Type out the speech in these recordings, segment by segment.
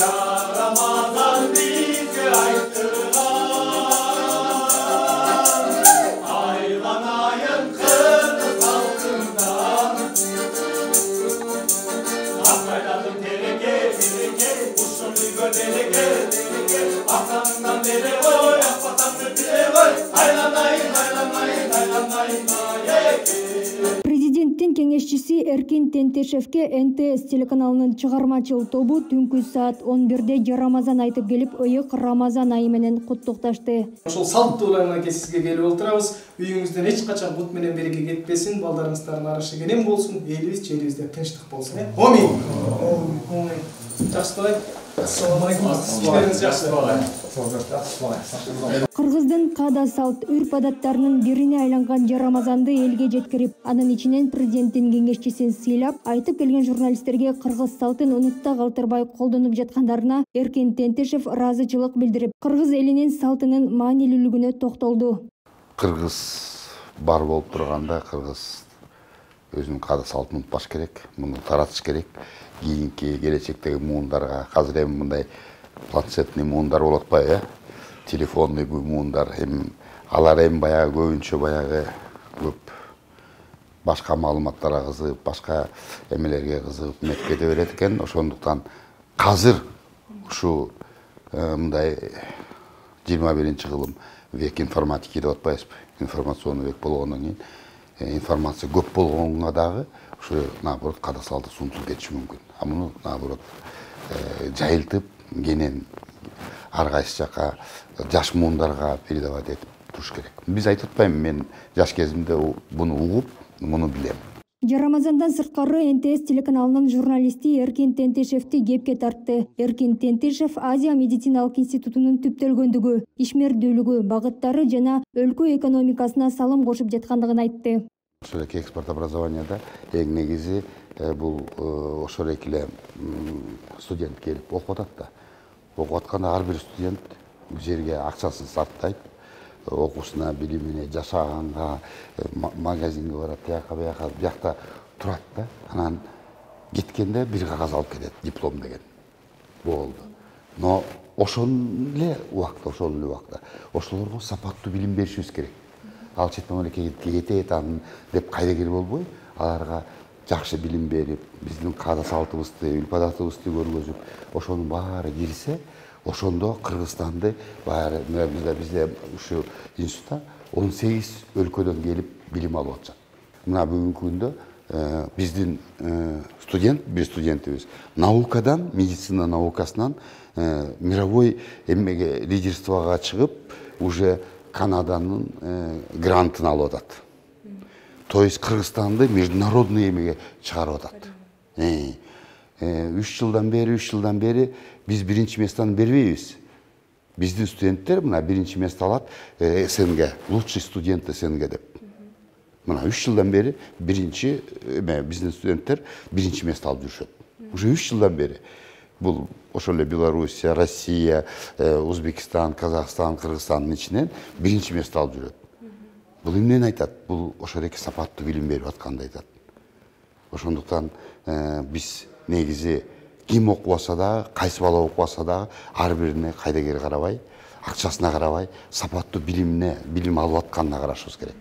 Ramazan bizge ayttıran aylanayın kırmızı altından Akayladım tereke Uşunu gör dereke Aklından beri oy Akvatanlı bile oy Aylanayın Президенттин кеңешчиси Эркин Тентешевке НТС телеканалынын чыгармачыл тобу түнкү саат 11-де Рамазан айтып келип, ыйык Рамазан айы менен куттукташты. Ошол салттуу уланга сизге келип отурабыз. Үйүңүздөн эч качан бут менен береке кетпесин, балдарыңыздардын арышы кенен болсун, элибиз, жерибизде тынчтык болсун. Амин. Жакшы. Assalamu alaykum. İşleriniz yaxşı. Кыргыздын каада салт, үрп-адаттарынын бирине айланган Рамазанды элге жеткирип, анын ичинен президенттин кеңешчисин сыйлап, айтып келген журналисттерге кыргыз салтын унутта калтырбай колдонуп жаткандарына Эркин Тентешев ыраазычылык билдирип, кыргыз элинин салтынын маанилүүлүгүнө токтолду. Кыргыз бар болуп турганда, кыргыз өзүнүн каада салтын унутпаш керек, муну таратыш керек. Кийинки келечектеги муундарга азыр эми мындай планшетный муундар болуп атпайбы, телефонный муундар, эми алар эми баягы көбүнчө баягы көп башка маалыматтарга кызыгып, башка эмелерге кызыгып меккеде берет экен. Ошондуктан азыр ушу мындай 21-кылым век информатики деп атпайбызбы, информационный век болгондон кийин информация көп болгонго дагы ушу наоборот каада салты сунтулуп кетиши мүмкүн. А муну наоборот жайылтып, кенен ар кайсы жака жаш муундарга передавать этип туруш керек. Биз айтып атпайбы, мен жаш кезимде буну угуп, муну билем. Рамазандан сырткары НТС телеканалынын журналисти Эркин Тентешевти кепке тартты. Эркин Тентешев Азия медициналык институтунун түптөлгөндүгү, ишмердүүлүгү, багыттары жана өлкө экономикасына салым кошуп жаткандыгын айтты. Ошол эки экспорт образованияда эң негизи бул ошол эле студент келип окуп атат да. Окуп атканда ар бир студент жерге акчасын сарптайт, окуусуна, билимине, жашаганга, магазинге барат, биякта турат да. Анан кеткенде бир кагаз алып кетет, диплом деген. Болду. Но ошол эле убакта ошолорго сапаттуу билим беришибиз керек. Ал чет мамлекетке кетет анын деп кайдыгер болбой, аларга жакшы билим берип, биздин каада салтыбызды, үрп-адатыбызды көргөзүп, ошонун баары кирсе, ошондо Кыргызстанды баары бизде ушу институтта 18 өлкөдөн келип билим алып атышат. Мына бүгүнкү күндө биздин бир студентибиз наукадан, медицина наукасынан мировой эмеге лидерствого чыгып, уже Канаданын грантын алып атат. То есть Кыргызстанды международный эмеге чыгарып атат. 3 жылдан бери биз биринчи местаны бербейбиз. Биздин студенттер мына биринчи место алат СНГ, лучший студент СНГ деп. Мына 3 жылдан бери биздин студенттер биринчи место алып жүрүшөт. Уже 3 жылдан бери. Бул ошол эле Белоруссия, Россия, Өзбекстан, Казакстан, Кыргызстандын ичинен биринчи место алып жүрөт. Бул эмнени айтат? Бул ошол эки сапаттуу билим берип атканды айтат. Ошондуктан биз негизи ким окубаса дагы, кайсы бала окубаса дагы ар бирине кайдыгер карабай, акчасына карабай, сапаттуу билим алып атканына карашыбыз керек.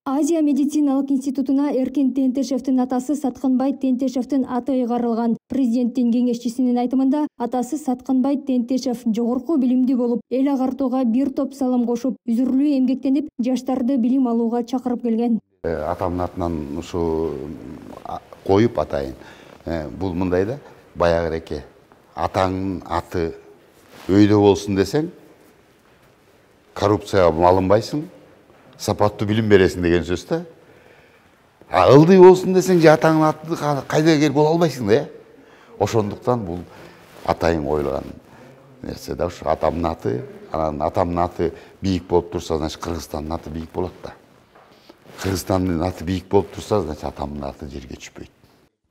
Азия медициналык институтуна Эркин Тентешевтин атасы Сатканбай Тентешевтин аты ыйгарылган. Президенттин кеңешчисинин айтымында, атасы Сатканбай Тентешев жогорку билимдүү болуп, эл агартууга бир топ салым кошуп, үзүрлүү эмгектенип, жаштарды билим алууга чакырып келген. Атамдын атынан ушу коюп атайын. Бул мындай да, баягы эке, атаңдын аты өйдө болсун десең, коррупцияга малынбайсың, сапаттуу билим бересиң деген сөз да. Ылдый болсун десең, же атаңдын аты кайдыгер боло албайсың да. Ошондуктан бул атайын коюлган нерсе да, ушу атамдын аты, анан атамдын аты бийик болуп турса, значит Кыргызстандын аты бийик болот да. Кыргызстандын аты бийик болуп турса, значит атамдын аты жерге түшпөйт.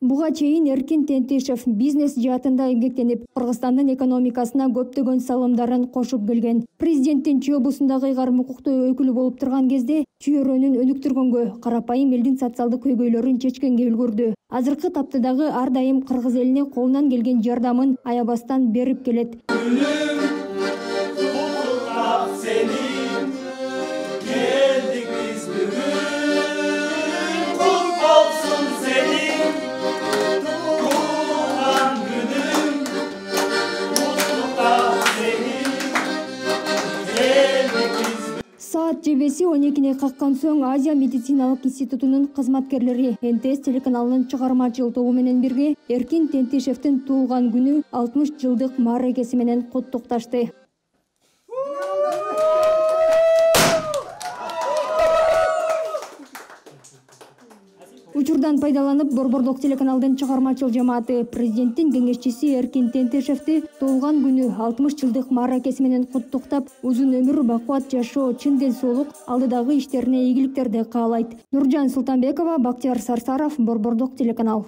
Буга чейин Эркин Тентишев бизнес жаатында эмгектенип, Кыргызстандын экономикасына көптөгөн салымдарын кошуп келген. Президенттин Чүй облусундагы ыйгарым укуктуу өкүлү болуп турган кезде чүйөрөнүн өнүктүргөнгө, карапайым элдин социалдык көйгөйлөрүн чечкенге үлгүрдү. Азыркы тапта дагы ар дайым кыргыз элине колунан келген жардамын аябастан берип келет. Саат жебеси 12-не каккан соң Азия медициналык институтунун кызматкерлери НТС телеканалынын чыгармачыл тобу менен бирге Эркин Тентишевдин туулган күнү 60 жылдык мааракеси менен куттукташты. Учурдан пайдаланып, Борбордук телеканалдын чыгармачыл жамааты президенттин кеңешчиси Эркин Тентишевди туулган күнү 60 жылдык мааракеси менен куттуктап, узун өмүр, бакубат жашоо, чын ден соолук, алдыдагы иштерине ийгиликтерди каалайт. Нуржан Султанбекова, Бактияр Сарсаров, Борбордук телеканал.